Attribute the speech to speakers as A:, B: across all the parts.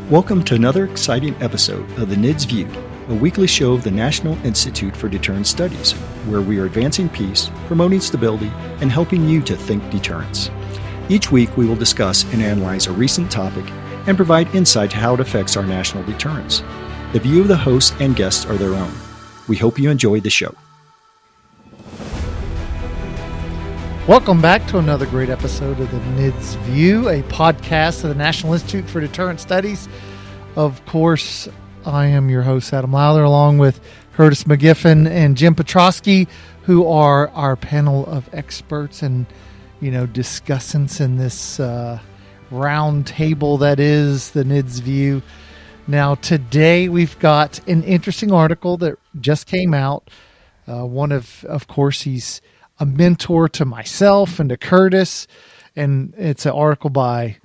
A: Welcome to another exciting episode of the NIDS View, a weekly show of the National Institute for Deterrence Studies, where we are advancing peace, promoting stability, and helping you to think deterrence. Each week we will discuss and analyze a recent topic and provide insight to how it affects our national deterrence. The view of the hosts and guests are their own. We hope you enjoy the show.
B: Welcome back to another great episode of the NIDS View, a podcast of the National Institute for Deterrence Studies. Of course, I am your host, Adam Lowther, along with Curtis McGiffin and Jim Petrosky, who are our panel of experts and, discussants in this round table that is the NIDS View. Now, today we've got an interesting article that just came out. Of course, he's a mentor to myself and to Curtis, and it's an article by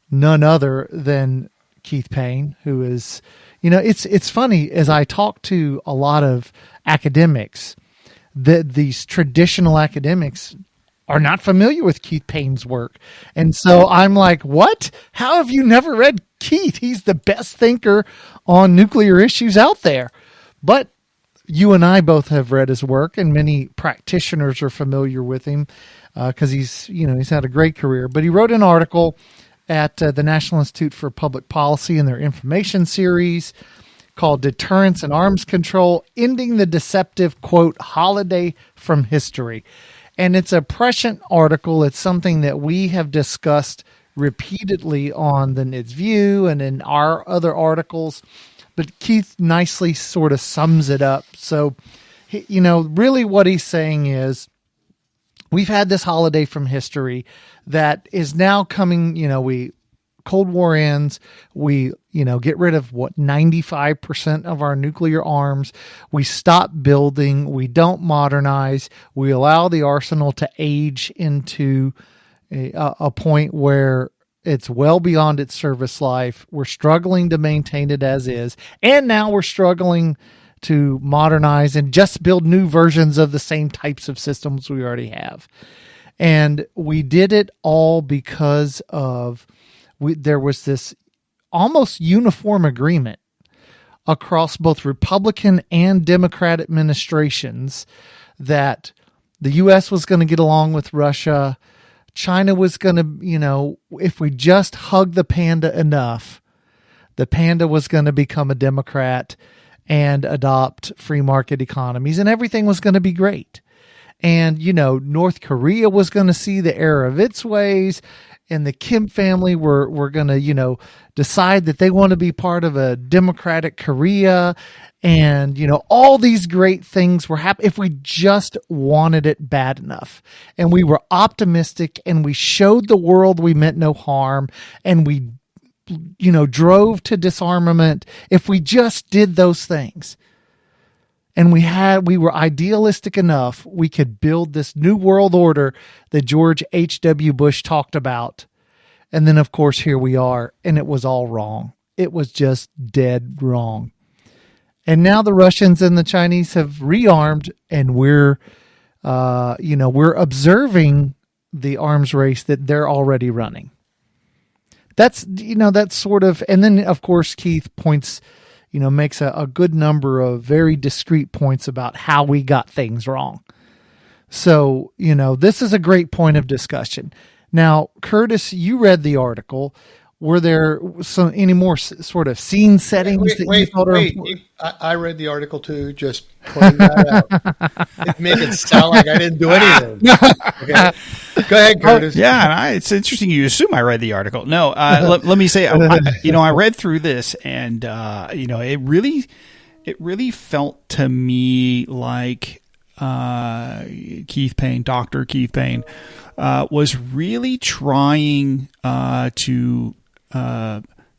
B: none other than Keith Payne, who is, it's funny, as I talk to a lot of academics, that these traditional academics are not familiar with Keith Payne's work. And so I'm like, what? How have you never read Keith? He's the best thinker on nuclear issues out there. But you and I both have read his work, and many practitioners are familiar with him because he's had a great career. But he wrote an article at the National Institute for Public Policy in their information series called Deterrence and Arms Control, Ending the Deceptive, quote, Holiday from History. And it's a prescient article. It's something that we have discussed repeatedly on the NIDS View and in our other articles. But Keith nicely sort of sums it up. So, really what he's saying is we've had this holiday from history that is now coming, Cold War ends. We, get rid of 95% of our nuclear arms. We stop building. We don't modernize. We allow the arsenal to age into a point where it's well beyond its service life. We're struggling to maintain it as is. And now we're struggling to modernize and just build new versions of the same types of systems we already have. And we did it all because there was this almost uniform agreement across both Republican and Democrat administrations that the U.S. was going to get along with Russia. China was going to, if we just hug the panda enough, the panda was going to become a Democrat and adopt free market economies, and everything was going to be great. And, North Korea was going to see the error of its ways, and the Kim family were going to, decide that they want to be part of a democratic Korea. And, all these great things were happening if we just wanted it bad enough. And we were optimistic, and we showed the world we meant no harm. And we, drove to disarmament if we just did those things. And we were idealistic enough, we could build this new world order that George H.W. Bush talked about. And then, of course, here we are, and it was all wrong. It was just dead wrong. And now the Russians and the Chinese have rearmed, and we're observing the arms race that they're already running. That's sort of, and then, of course, Keith points, makes a good number of very discrete points about how we got things wrong. So, this is a great point of discussion. Now, Curtis, you read the article. Were there any more sort of scene settings that you thought are important?
C: I read the article too, just pointing that out. It made it sound like I didn't do anything. Okay. Go ahead, Curtis.
D: Yeah, it's interesting you assume I read the article. No, let me say, I read through this, and it really felt to me like Keith Payne, Dr. Keith Payne, was really trying to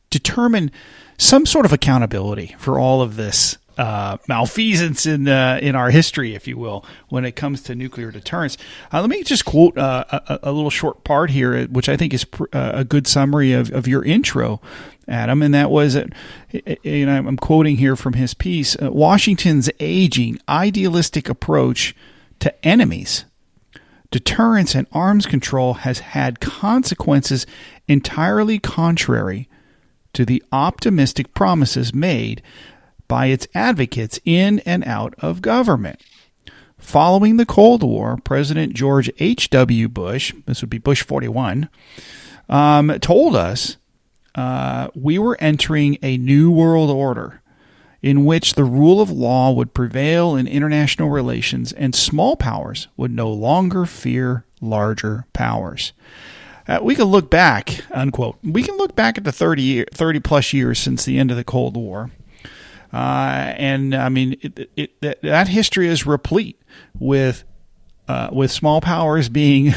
D: determine some sort of accountability for all of this malfeasance in our history, if you will, when it comes to nuclear deterrence. Let me just quote a little short part here, which I think is a good summary of your intro, Adam, and that was, I'm quoting here from his piece, Washington's aging, idealistic approach to enemies. Deterrence and arms control has had consequences entirely contrary to the optimistic promises made by its advocates in and out of government. Following the Cold War, President George H.W. Bush, this would be Bush 41, told us we were entering a new world order in which the rule of law would prevail in international relations and small powers would no longer fear larger powers. We can look back, unquote. We can look back at the 30 plus years since the end of the Cold War. And I mean, that history is replete with small powers being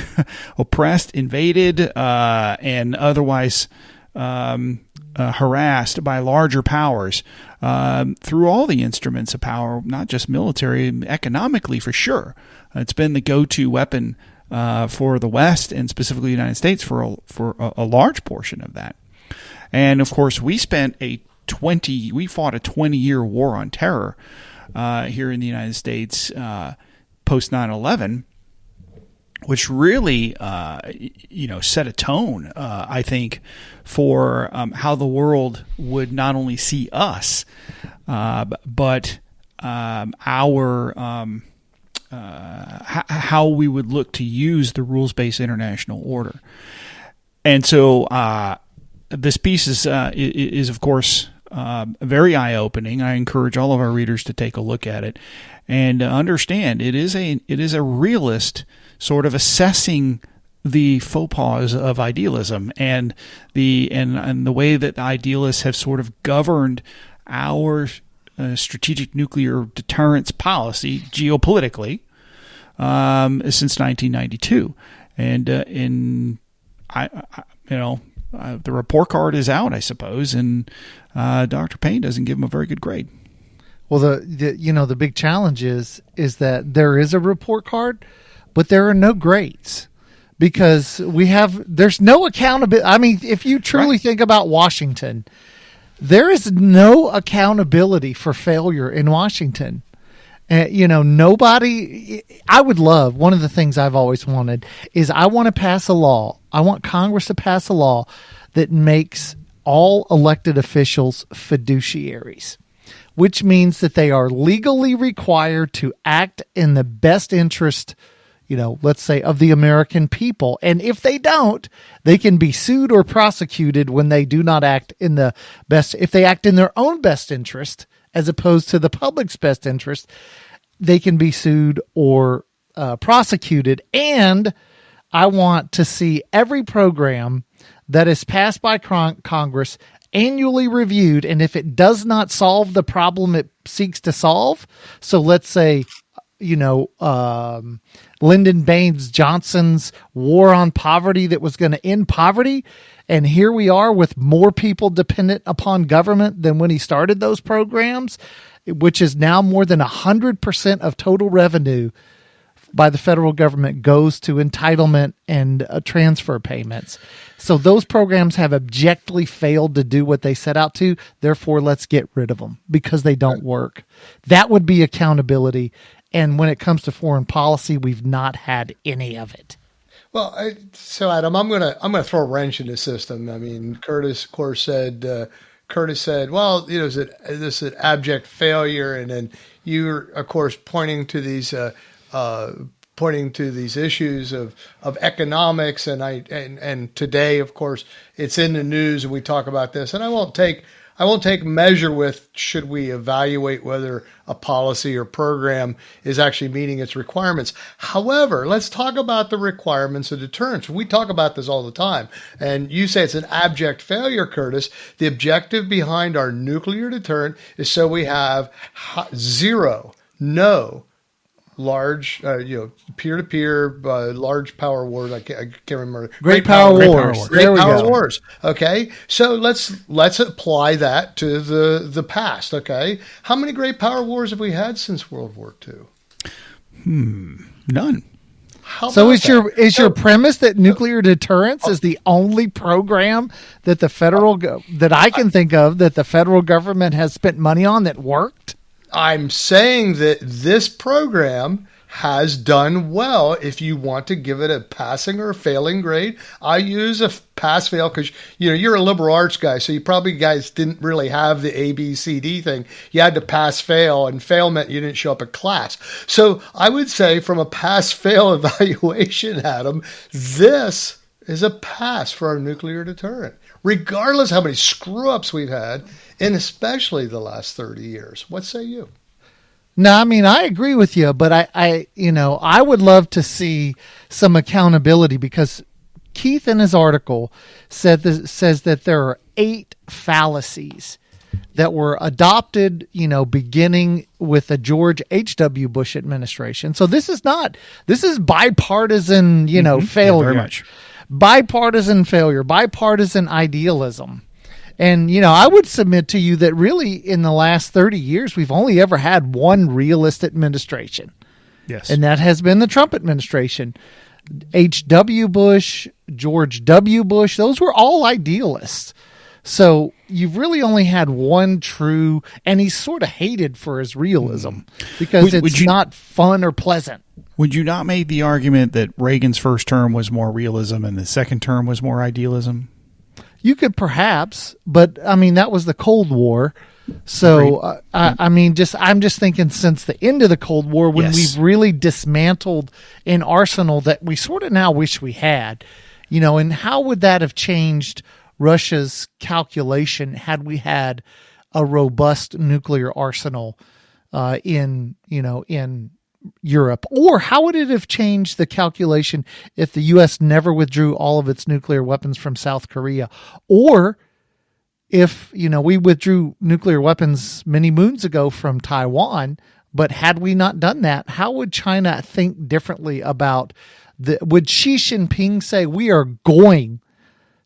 D: oppressed, invaded, and otherwise harassed by larger powers through all the instruments of power, not just military, economically for sure. It's been the go-to weapon for the West and specifically the United States for a large portion of that. And of course, we fought a 20-year war on terror here in the United States post 9/11, which really set a tone, I think, for how the world would not only see us, but how we would look to use the rules-based international order. And so this piece is of course very eye-opening. I encourage all of our readers to take a look at it and understand it is a realist sort of assessing the faux pas of idealism and the way that idealists have sort of governed our strategic nuclear deterrence policy geopolitically since 1992. And the report card is out, I suppose, and Dr. Payne doesn't give him a very good grade.
B: Well, the big challenge is that there is a report card, but there are no grades because there's no accountability. I mean, if you truly think about Washington, there is no accountability for failure in Washington. Nobody. I would love, one of the things I've always wanted is I want to pass a law. I want Congress to pass a law that makes all elected officials fiduciaries, which means that they are legally required to act in the best interest, let's say, of the American people. And if they don't, they can be sued or prosecuted when they do not act in the best. If they act in their own best interest, as opposed to the public's best interest, they can be sued or prosecuted. And I want to see every program that is passed by Congress annually reviewed. And if it does not solve the problem it seeks to solve, so let's say, Lyndon Baines Johnson's war on poverty that was going to end poverty. And here we are with more people dependent upon government than when he started those programs, which is now more than 100% of total revenue by the federal government goes to entitlement and transfer payments. So those programs have objectively failed to do what they set out to. Therefore, let's get rid of them because they don't work. That would be accountability. And when it comes to foreign policy, we've not had any of it.
C: Well, so Adam, I'm gonna throw a wrench in the system. I mean, Curtis, of course, said, well, this is an abject failure, and then you're, of course, pointing to these issues of economics, and today, of course, it's in the news, and we talk about this, and I won't take measure with should we evaluate whether a policy or program is actually meeting its requirements. However, let's talk about the requirements of deterrence. We talk about this all the time. And you say it's an abject failure, Curtis. The objective behind our nuclear deterrent is so we have no large, peer-to-peer, large power wars. I can't remember.
B: Great power wars.
C: Great power wars. Okay, so let's apply that to the past. Okay, how many great power wars have we had since World War II?
D: None.
B: So is your premise that nuclear deterrence is the only program that that I can think of that the federal government has spent money on that worked?
C: I'm saying that this program has done well. If you want to give it a passing or a failing grade, I use a pass fail because you're a liberal arts guy, so you probably guys didn't really have the A, B, C, D thing. You had to pass fail, and fail meant you didn't show up at class. So I would say from a pass fail evaluation, Adam, this is a pass for our nuclear deterrent, regardless how many screw ups we've had, and especially the last 30 years. What say you?
B: No, I mean, I agree with you, but I would love to see some accountability, because Keith in his article says that there are 8 fallacies that were adopted, beginning with the George H.W. Bush administration. So this is bipartisan, failure.
D: Very much.
B: Bipartisan failure, bipartisan idealism. And, I would submit to you that really in the last 30 years, we've only ever had one realist administration.
D: Yes.
B: And that has been the Trump administration. H.W. Bush, George W. Bush, those were all idealists. So you've really only had one true, and he's sort of hated for his realism because it's not fun or pleasant.
D: Would you not make the argument that Reagan's first term was more realism and the second term was more idealism?
B: You could perhaps, but I mean, that was the Cold War. So, I'm just thinking since the end of the Cold War, when we've really dismantled an arsenal that we sort of now wish we had, and how would that have changed Russia's calculation had we had a robust nuclear arsenal in Europe? Or how would it have changed the calculation if the U.S. never withdrew all of its nuclear weapons from South Korea? Or if, we withdrew nuclear weapons many moons ago from Taiwan, but had we not done that, how would China think differently about would Xi Jinping say we are going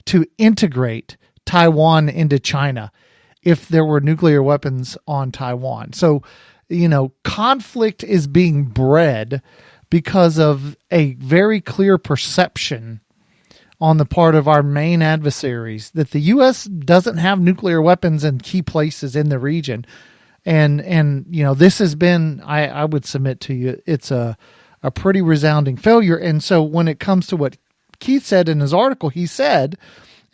B: to integrate Taiwan into China if there were nuclear weapons on Taiwan? So, conflict is being bred because of a very clear perception on the part of our main adversaries that the U.S. doesn't have nuclear weapons in key places in the region. And this has been, I would submit to you, it's a pretty resounding failure. And so when it comes to what Keith said in his article, he said,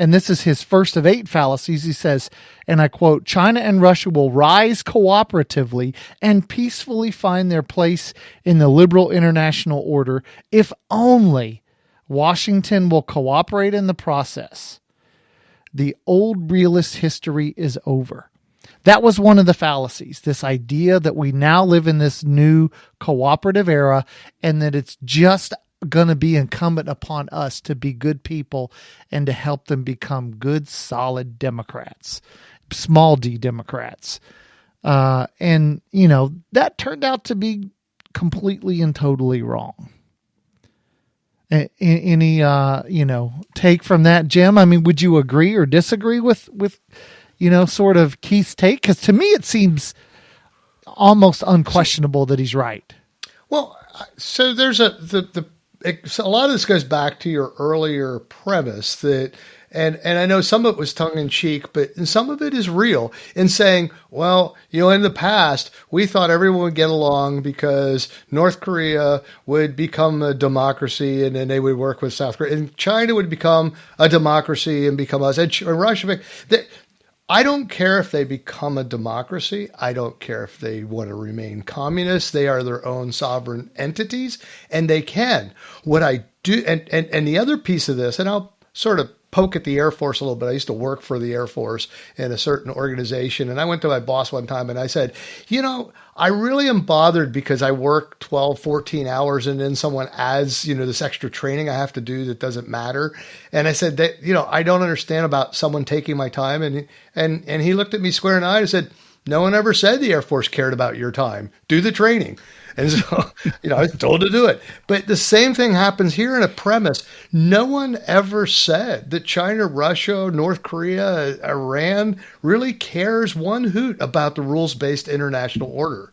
B: and this is his first of 8 fallacies, he says, and I quote, China and Russia will rise cooperatively and peacefully find their place in the liberal international order if only Washington will cooperate in the process. The old realist history is over. That was one of the fallacies, this idea that we now live in this new cooperative era and that it's just going to be incumbent upon us to be good people and to help them become good, solid Democrats, small d Democrats. And that turned out to be completely and totally wrong. Any, take from that, Jim? I mean, would you agree or disagree with sort of Keith's take? Because to me, it seems almost unquestionable that he's right.
C: Well, so there's a lot of this goes back to your earlier premise that, and I know some of it was tongue in cheek, but some of it is real in saying, well, in the past, we thought everyone would get along because North Korea would become a democracy and then they would work with South Korea, and China would become a democracy and become us, and Russia. I don't care if they become a democracy. I don't care if they want to remain communist. They are their own sovereign entities, and they can. What I do, and the other piece of this, and I'll sort of poke at the Air Force a little bit. I used to work for the Air Force in a certain organization, and I went to my boss one time and I said, I really am bothered because I work 12, 14 hours and then someone adds, this extra training I have to do that doesn't matter. And I said that, I don't understand about someone taking my time. And he looked at me square in the eye and said, no one ever said the Air Force cared about your time. Do the training. And so, I was told to do it. But the same thing happens here in a premise. No one ever said that China, Russia, North Korea, Iran really cares one hoot about the rules-based international order.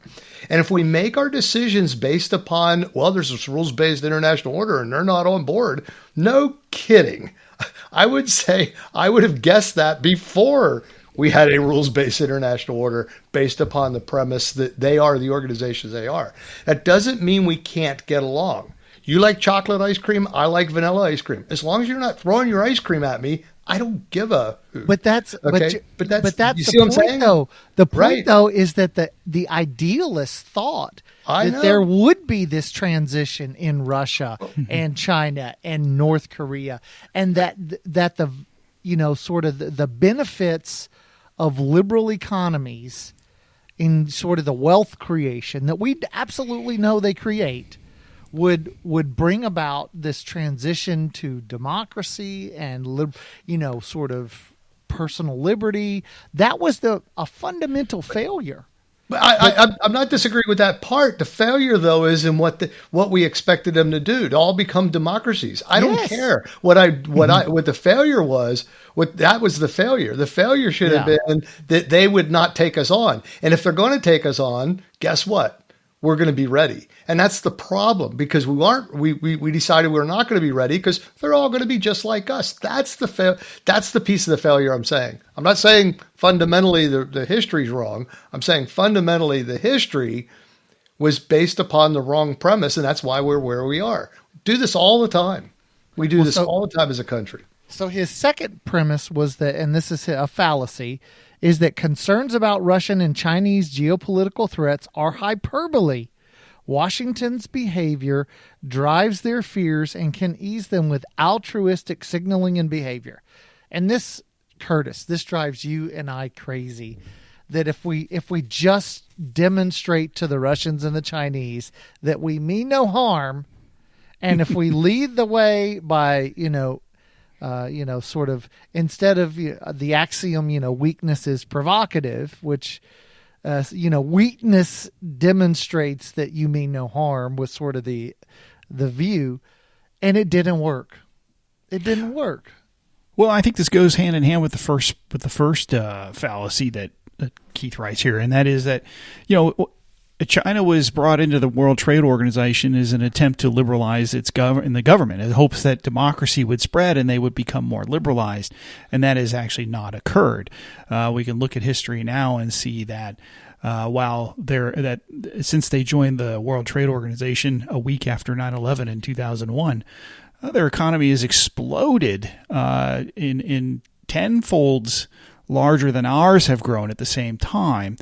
C: And if we make our decisions based upon, well, there's this rules-based international order and they're not on board, no kidding. I would say I would have guessed that before We had a rules-based international order based upon the premise that they are the organizations they are. That doesn't mean we can't get along. You like chocolate ice cream, I like vanilla ice cream. As long as you're not throwing your ice cream at me, I don't give a hoot.
B: But that's
C: okay.
B: but that's
C: you
B: the
C: see what I'm
B: point,
C: saying?
B: though. The point,
C: Right.
B: though, is that the idealists thought
C: I
B: that
C: know.
B: there would be this transition in Russia and China and North Korea, and that the sort of the benefits of liberal economies in sort of the wealth creation that we absolutely know they create would bring about this transition to democracy and sort of personal liberty. That was a fundamental failure.
C: But I'm not disagreeing with that part. The failure, though, is in what we expected them to do, to all become democracies. I don't
B: Yes.
C: care what the failure was. That was the failure. The failure should have been that they would not take us on. And if they're going to take us on, guess what? We're going to be ready. And that's the problem, because we decided we're not going to be ready because they're all going to be just like us. That's the piece of the failure I'm saying. I'm not saying fundamentally the history's wrong. I'm saying fundamentally the history was based upon the wrong premise, and that's why we're where we are. We do this all the time. We do this all the time as a country.
B: So his second premise was that, and this is a fallacy, is that concerns about Russian and Chinese geopolitical threats are hyperbole. Washington's behavior drives their fears and can ease them with altruistic signaling and behavior. And this, Curtis, this drives you and I crazy. That if we just demonstrate to the Russians and the Chinese that we mean no harm, and if we lead the way by sort of, instead of the axiom, weakness is provocative, which, weakness demonstrates that you mean no harm, was sort of the view, and it didn't work. It didn't work.
D: Well, I think this goes hand in hand with the first fallacy that Keith writes here, and that is that, China was brought into the World Trade Organization as an attempt to liberalize its the government in hopes that democracy would spread and they would become more liberalized, and that has actually not occurred. We can look at history now and see that since they joined the World Trade Organization a week after 9/11 in 2001, their economy has exploded in tenfolds larger than ours have grown at the same time.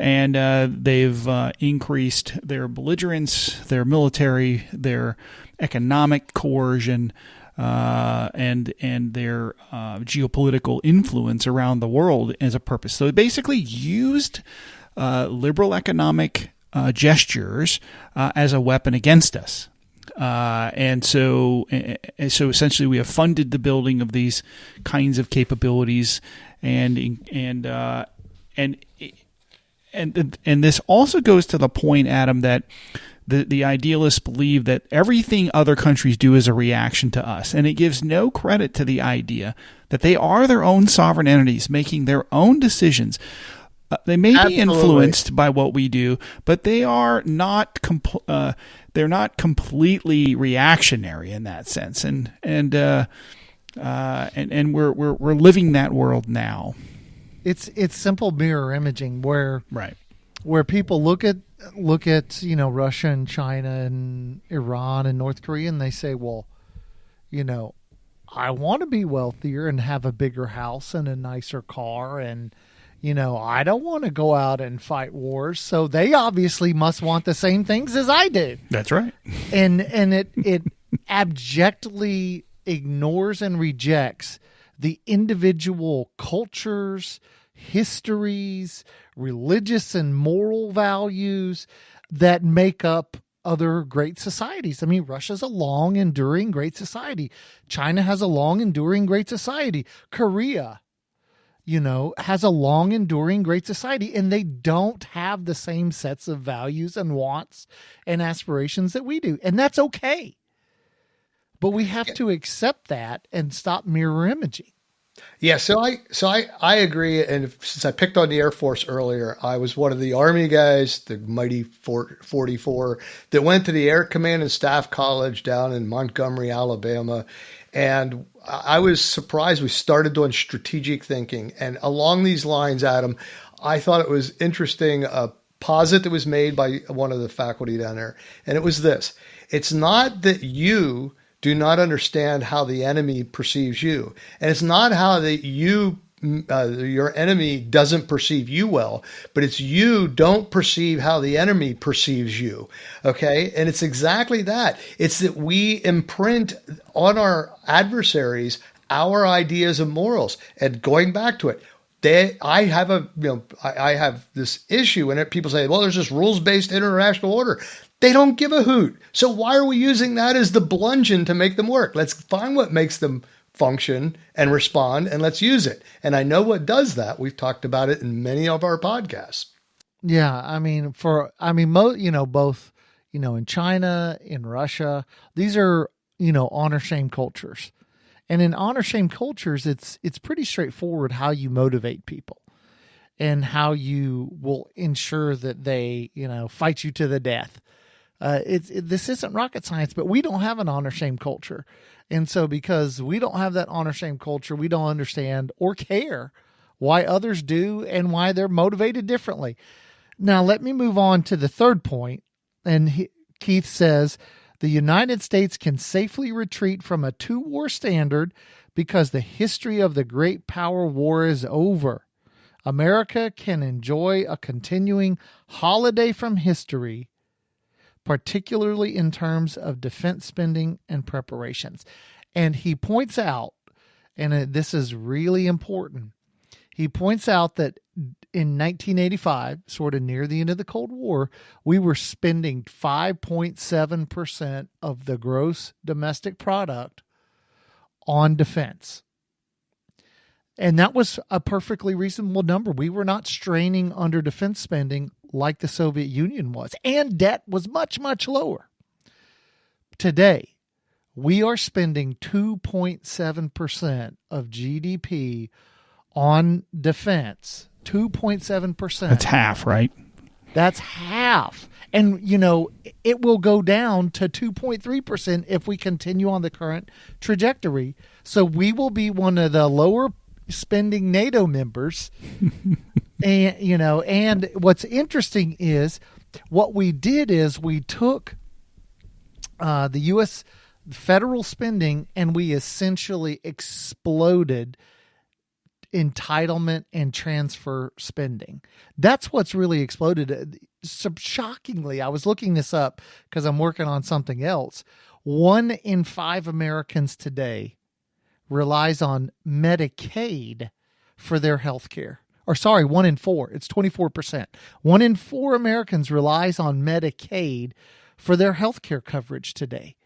D: And they've increased their belligerence, their military, their economic coercion, and their geopolitical influence around the world as a purpose. So they basically used liberal economic gestures as a weapon against us. And so essentially we have funded the building of these kinds of capabilities, and this also goes to the point, Adam, that the idealists believe that everything other countries do is a reaction to us, and it gives no credit to the idea that they are their own sovereign entities making their own decisions. They may be influenced by what we do, but they are not they're not completely reactionary in that sense, and we're living that world now.
B: It's simple mirror imaging where people look at Russia and China and Iran and North Korea, and they say, well, I want to be wealthier and have a bigger house and a nicer car, and I don't want to go out and fight wars, so they obviously must want the same things as I do.
D: That's right.
B: And it abjectly ignores and rejects the individual cultures, histories, religious and moral values that make up other great societies. I mean, Russia's a long, enduring great society. China has a long, enduring great society. Korea, has a long, enduring great society, and they don't have the same sets of values and wants and aspirations that we do. And that's okay. But we have to accept that and stop mirror imaging.
C: Yeah, so I agree. And since I picked on the Air Force earlier, I was one of the Army guys, the mighty 44, that went to the Air Command and Staff College down in Montgomery, Alabama. And I was surprised we started doing strategic thinking. And along these lines, Adam, I thought it was interesting, a posit that was made by one of the faculty down there. And it was this: it's not that you do not understand how the enemy perceives you. And it's not how that your enemy doesn't perceive you well, but it's you don't perceive how the enemy perceives you. Okay. And it's exactly that. It's that we imprint on our adversaries our ideas of morals. And going back to it, I have this issue in it. People say, well, there's this rules-based international order. They don't give a hoot. So why are we using that as the bludgeon to make them work? Let's find what makes them function and respond, and let's use it. And I know what does that. We've talked about it in many of our podcasts.
B: Yeah, both, in China, in Russia, these are, honor shame cultures. And in honor shame cultures, it's pretty straightforward how you motivate people and how you will ensure that they, fight you to the death. This isn't rocket science, but we don't have an honor shame culture. And so because we don't have that honor shame culture, we don't understand or care why others do and why they're motivated differently. Now, let me move on to the third point. And Keith says, the United States can safely retreat from a two-war standard because the history of the great power war is over. America can enjoy a continuing holiday from history, particularly in terms of defense spending and preparations. And he points out, and this is really important, he points out that in 1985, sort of near the end of the Cold War, we were spending 5.7% of the gross domestic product on defense. And that was a perfectly reasonable number. We were not straining under defense spending like the Soviet Union was, and debt was much, much lower. Today, we are spending 2.7% of GDP on defense. 2.7%.
D: That's half, right?
B: That's half. And, it will go down to 2.3% if we continue on the current trajectory. So we will be one of the lower spending NATO members. And what's interesting is what we did is we took the U.S. federal spending and we essentially exploded entitlement and transfer spending. That's what's really exploded. Shockingly, I was looking this up because I'm working on something else. 1 in 5 Americans today relies on Medicaid for their health care. Or 1 in 4. It's 24%. 1 in 4 Americans relies on Medicaid for their health care coverage today.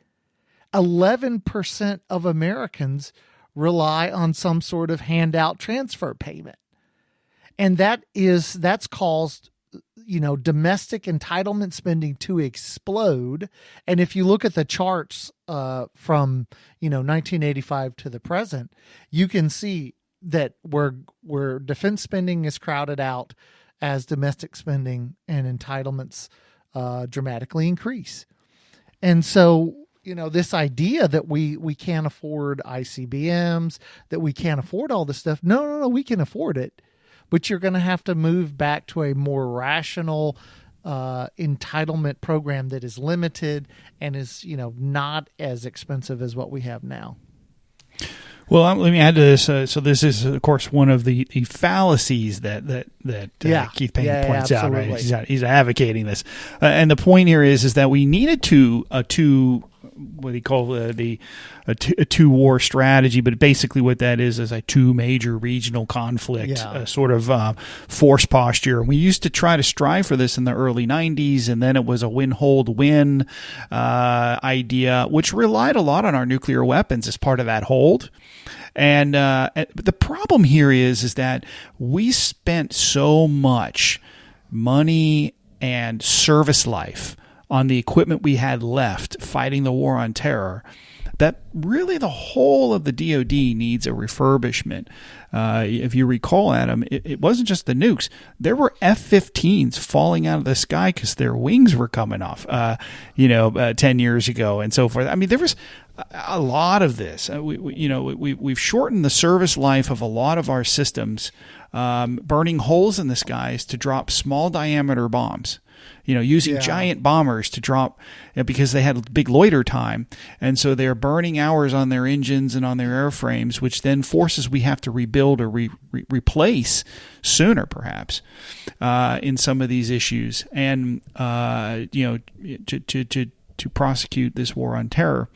B: 11% of Americans rely on some sort of handout transfer payment. And that's caused, domestic entitlement spending to explode. And if you look at the charts from, 1985 to the present, you can see that where defense spending is crowded out as domestic spending and entitlements dramatically increase. And so, this idea that we can't afford ICBMs, that we can't afford all this stuff. No, we can afford it. But you're going to have to move back to a more rational entitlement program that is limited and is, not as expensive as what we have now.
D: Well, let me add to this. So this is, of course, one of the fallacies that Keith Payne points out. Right? He's advocating this, and the point here is that we needed what he called a two-war strategy, but basically what that is a two major regional conflict sort of force posture. And we used to try to strive for this in the early 90s, and then it was a win-hold-win idea, which relied a lot on our nuclear weapons as part of that hold. And the problem here is that we spent so much money and service life on the equipment we had left fighting the war on terror that really the whole of the DoD needs a refurbishment. If you recall, Adam, it wasn't just the nukes. There were F-15s falling out of the sky because their wings were coming off, 10 years ago and so forth. I mean, there was a lot of this. We've shortened the service life of a lot of our systems, burning holes in the skies to drop small diameter bombs. Using giant bombers to drop because they had big loiter time. And so they're burning hours on their engines and on their airframes, which then forces we have to rebuild or replace sooner, perhaps, in some of these issues. And, to prosecute this war on terror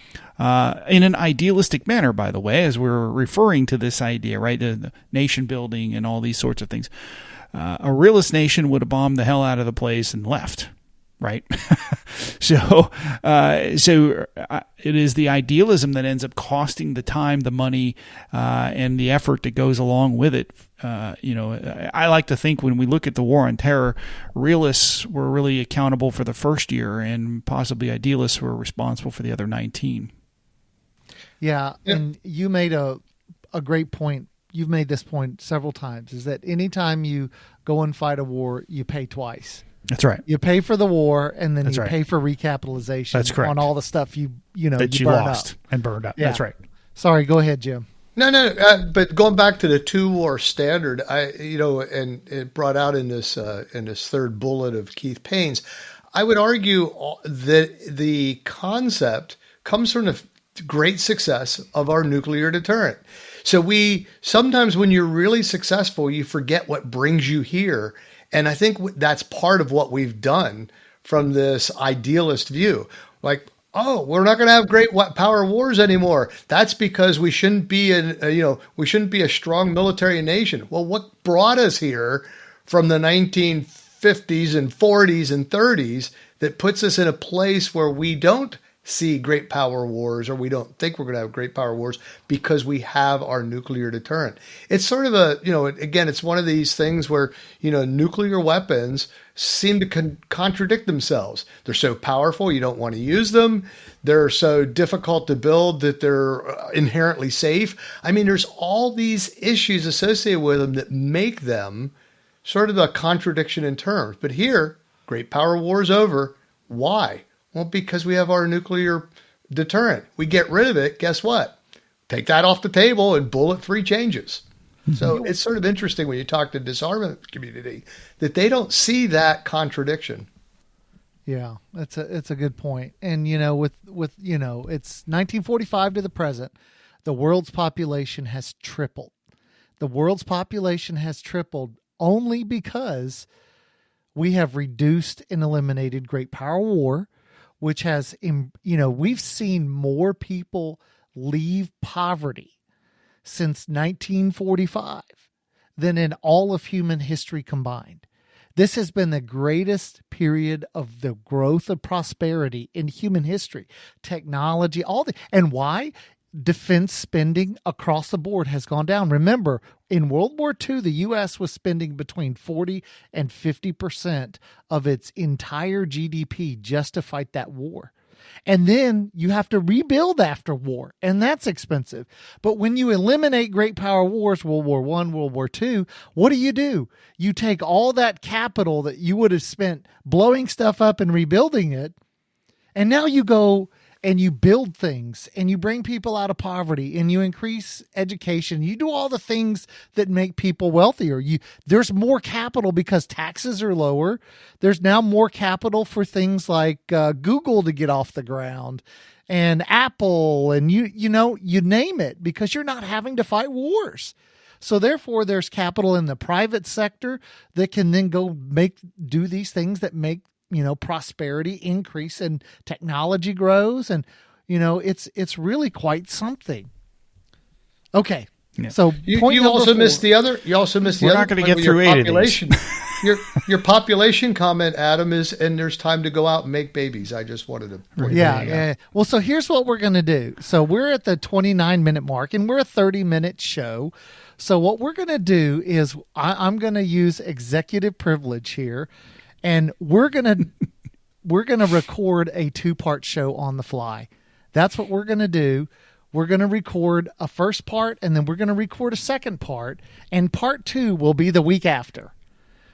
D: in an idealistic manner, by the way, as we're referring to this idea, right? The nation building and all these sorts of things. A realist nation would have bombed the hell out of the place and left, right? So it is the idealism that ends up costing the time, the money, and the effort that goes along with it. I like to think when we look at the war on terror, realists were really accountable for the first year, and possibly idealists were responsible for the other 19.
B: Yeah, and you made a great point. You've made this point several times, is that anytime you go and fight a war, you pay twice.
D: That's right.
B: You pay for the war, and then
D: That's
B: you
D: right.
B: pay for recapitalization.
D: That's correct.
B: On all the stuff you
D: that you
B: burned
D: lost
B: up.
D: and burned up.
B: Yeah.
D: That's right.
B: Sorry, go ahead, Jim.
C: No. But going back to the two-war standard, and it brought out in this third bullet of Keith Payne's, I would argue that the concept comes from the great success of our nuclear deterrent. So sometimes when you're really successful, you forget what brings you here. And I think that's part of what we've done from this idealist view. Like, oh, we're not going to have great power wars anymore. That's because we shouldn't be a strong military nation. Well, what brought us here from the 1950s and 40s and 30s that puts us in a place where we don't see great power wars, or we don't think we're going to have great power wars, because we have our nuclear deterrent. It's sort of again, it's one of these things where, nuclear weapons seem to contradict themselves. They're so powerful, you don't want to use them. They're so difficult to build that they're inherently safe. I mean, there's all these issues associated with them that make them sort of a contradiction in terms. But here, great power war is over. Why? Well, because we have our nuclear deterrent. We get rid of it, guess what? Take that off the table and bullet-free changes. So it's sort of interesting when you talk to the disarmament community that they don't see that contradiction.
B: Yeah, it's a good point. And with it's 1945 to the present, the world's population has tripled. The world's population has tripled only because we have reduced and eliminated great power war, which has, we've seen more people leave poverty since 1945 than in all of human history combined. This has been the greatest period of the growth of prosperity in human history. Technology, and why? Defense spending across the board has gone down. Remember, in World War II, the U.S. was spending between 40 and 50% of its entire GDP just to fight that war. And then you have to rebuild after war, and that's expensive. But when you eliminate great power wars, World War I, World War II, what do? You take all that capital that you would have spent blowing stuff up and rebuilding it, and now you go and you build things, and you bring people out of poverty, and you increase education. You do all the things that make people wealthier. There's more capital because taxes are lower. There's now more capital for things like Google to get off the ground, and Apple, and you name it, because you're not having to fight wars. So therefore, there's capital in the private sector that can then go do these things that make prosperity increase, and technology grows, and it's really quite something. Okay.
C: Yeah.
B: So
C: you also missed the other. You also missed the other.
D: We're not going to get through
C: population. Your population comment, Adam, is, and there's time to go out and make babies. I just wanted to.
B: Yeah. Well, so here's what we're going to do. So we're at the 29-minute mark, and we're a 30-minute show. So what we're going to do is I'm going to use executive privilege here. And we're gonna record a 2-part show on the fly. That's what we're going to do. We're going to record a first part, and then we're going to record a second part, and part 2 will be the week after.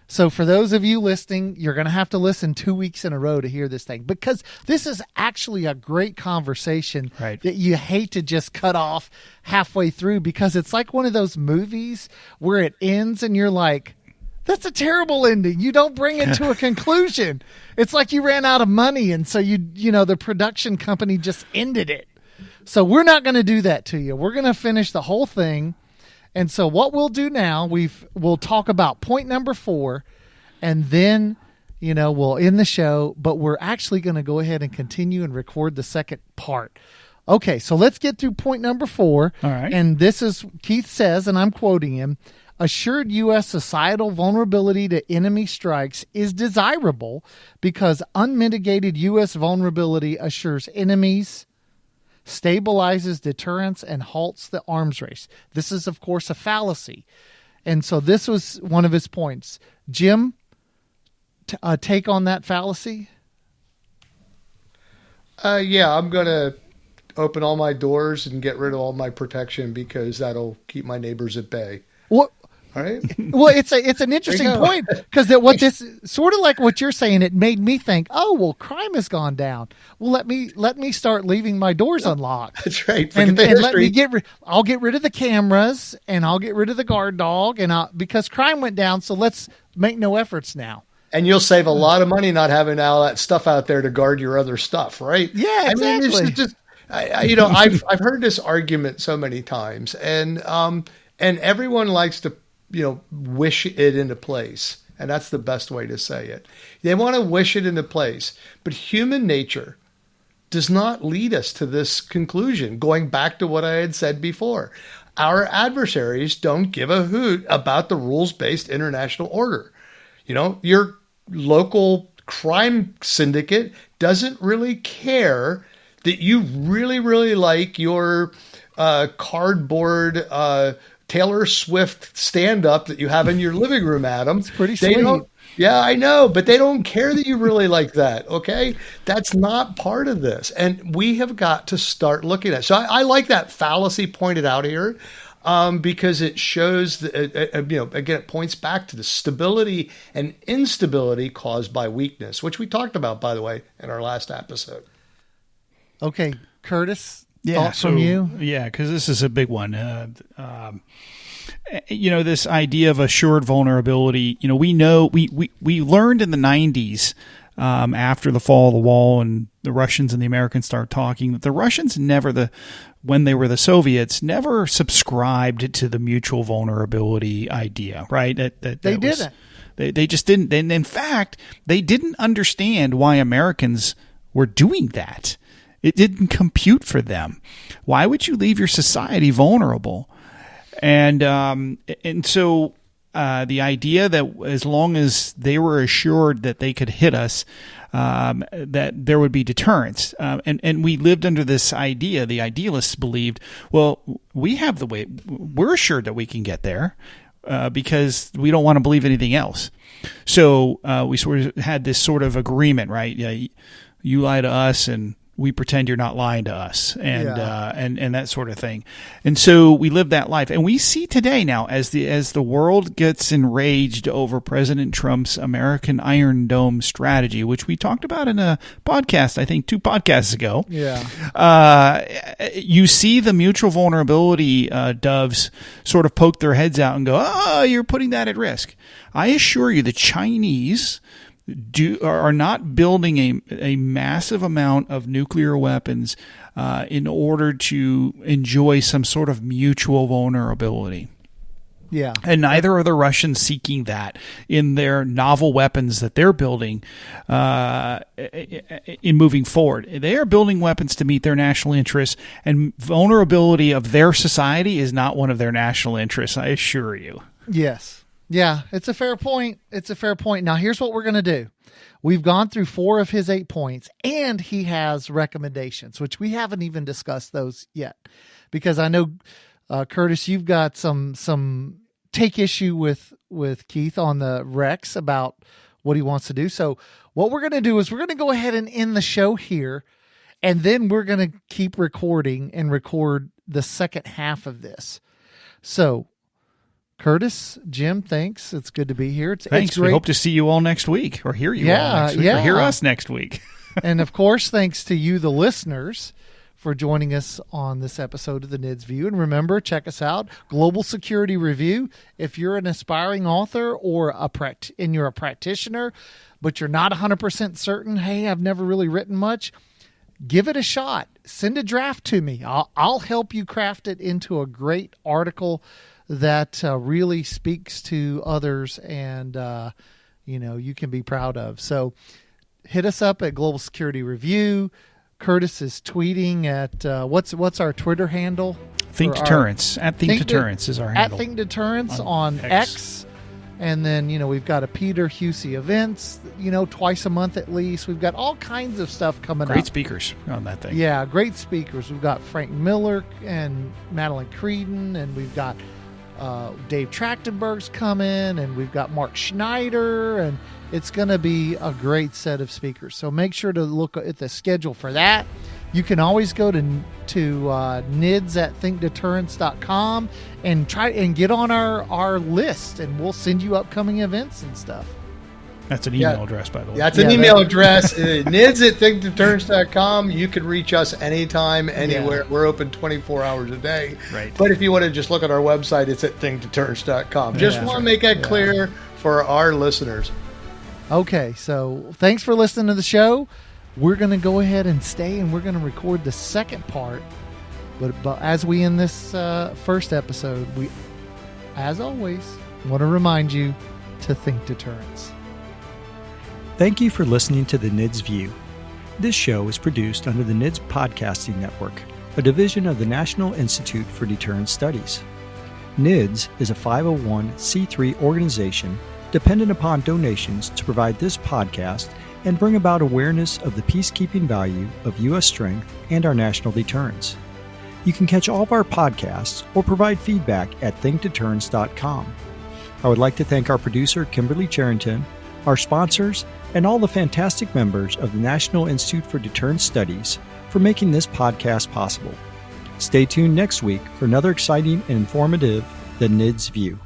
B: So for those of you listening, you're going to have to listen 2 weeks in a row to hear this thing, because this is actually a great conversation that you hate to just cut off halfway through, because it's like one of those movies where it ends and you're like, that's a terrible ending. You don't bring it to a conclusion. It's like you ran out of money, and so the production company just ended it. So we're not going to do that to you. We're going to finish the whole thing. And so what we'll do now, we'll talk about point number 4, and then, we'll end the show, but we're actually going to go ahead and continue and record the second part. Okay, so let's get through point number 4.
D: All right.
B: And this is, Keith says, and I'm quoting him, assured U.S. societal vulnerability to enemy strikes is desirable because unmitigated U.S. vulnerability assures enemies, stabilizes deterrence, and halts the arms race. This is, of course, a fallacy. And so this was one of his points. Jim, take on that fallacy?
C: Yeah, I'm going to open all my doors and get rid of all my protection, because that'll keep my neighbors at bay.
B: What?
C: All right.
B: Well, it's an interesting point, because what this sort of like what you're saying, it made me think, oh, well, crime has gone down. Well, let me start leaving my doors unlocked.
C: That's right.
B: And let me I'll get rid of the cameras, and I'll get rid of the guard dog, and because crime went down, so let's make no efforts now.
C: And you'll save a lot of money not having all that stuff out there to guard your other stuff, right?
B: Yeah, exactly.
C: I mean, this is just, I've heard this argument so many times, and everyone likes to, wish it into place. And that's the best way to say it. They want to wish it into place. But human nature does not lead us to this conclusion, going back to what I had said before. Our adversaries don't give a hoot about the rules-based international order. Your local crime syndicate doesn't really care that you really, really like your cardboard Taylor Swift stand-up that you have in your living room, Adam.
B: It's pretty sweet.
C: Yeah, I know, but they don't care that you really like that, okay? That's not part of this. And we have got to start looking at it. So I like that fallacy pointed out here, because it shows, again, it points back to the stability and instability caused by weakness, which we talked about, by the way, in our last episode.
B: Okay, Curtis, thoughts from you?
D: Yeah, because this is a big one. This idea of assured vulnerability, we know, we learned in the 90s, after the fall of the wall and the Russians and the Americans started talking, that the Russians when they were the Soviets, never subscribed to the mutual vulnerability idea, right?
B: They didn't.
D: They just didn't. And in fact, they didn't understand why Americans were doing that. It didn't compute for them. Why would you leave your society vulnerable? And so the idea that as long as they were assured that they could hit us, that there would be deterrence. And we lived under this idea. The idealists believed, well, we have the way. We're assured that we can get there because we don't want to believe anything else. So we sort of had this sort of agreement, right? Yeah, you lie to us, and we pretend you're not lying to us, and that sort of thing. And so we live that life. And we see today now, as the world gets enraged over President Trump's American Iron Dome strategy, which we talked about in a podcast, I think 2 podcasts ago.
B: Yeah.
D: You see the mutual vulnerability doves sort of poke their heads out and go, oh, you're putting that at risk. I assure you, the Chinese are not building a massive amount of nuclear weapons in order to enjoy some sort of mutual vulnerability.
B: Yeah.
D: And neither are the Russians seeking that in their novel weapons that they're building in moving forward. They are building weapons to meet their national interests, and vulnerability of their society is not one of their national interests, I assure you.
B: Yes. Yeah, it's a fair point. It's a fair point. Now, here's what we're going to do. We've gone through 4 of his 8 points, and he has recommendations, which we haven't even discussed those yet. Because I know, Curtis, you've got some take issue with Keith on the Rex about what he wants to do. So what we're going to do is we're going to go ahead and end the show here. And then we're going to keep recording and record the second half of this. So, Curtis, Jim, thanks. It's good to be here.
D: Thanks.
B: It's great.
D: We hope to see you all next week, or hear you all next week, or hear us next week.
B: And of course, thanks to you, the listeners, for joining us on this episode of the NIDS View. And remember, check us out, Global Security Review. If you're an aspiring author or you're a practitioner, but you're not 100% certain, hey, I've never really written much, give it a shot. Send a draft to me. I'll help you craft it into a great article that really speaks to others and, you can be proud of. So hit us up at Global Security Review. Curtis is tweeting at what's our Twitter handle?
D: Think Deterrence. At Think Deterrence is our handle.
B: At Think Deterrence on X. And then, we've got a Peter Husey events, twice a month at least. We've got all kinds of stuff coming up.
D: Great speakers on that thing.
B: Yeah, great speakers. We've got Frank Miller and Madeline Creedon, and we've got Dave Trachtenberg's coming, and we've got Mark Schneider, and it's going to be a great set of speakers. So make sure to look at the schedule for that. You can always go to NIDS at thinkdeterrence.com and try and get on our list, and we'll send you upcoming events and stuff.
D: That's an email address, by the way.
C: Yeah, it's an email address. NIDS at thinkdeterrence.com. You can reach us anytime, anywhere. Yeah. We're open 24 hours a day.
D: Right.
C: But if you want to just look at our website, it's at thinkdeterrence.com. Just want to make that clear for our listeners.
B: Okay, so thanks for listening to the show. We're going to go ahead and stay, and we're going to record the second part. But as we end this first episode, we, as always, want to remind you to think deterrence.
A: Thank you for listening to the NIDS View. This show is produced under the NIDS Podcasting Network, a division of the National Institute for Deterrence Studies. NIDS is a 501c3 organization dependent upon donations to provide this podcast and bring about awareness of the peacekeeping value of U.S. strength and our national deterrence. You can catch all of our podcasts or provide feedback at thinkdeterrence.com. I would like to thank our producer, Kimberly Charrington, our sponsors, and all the fantastic members of the National Institute for Deterrence Studies for making this podcast possible. Stay tuned next week for another exciting and informative The NIDS View.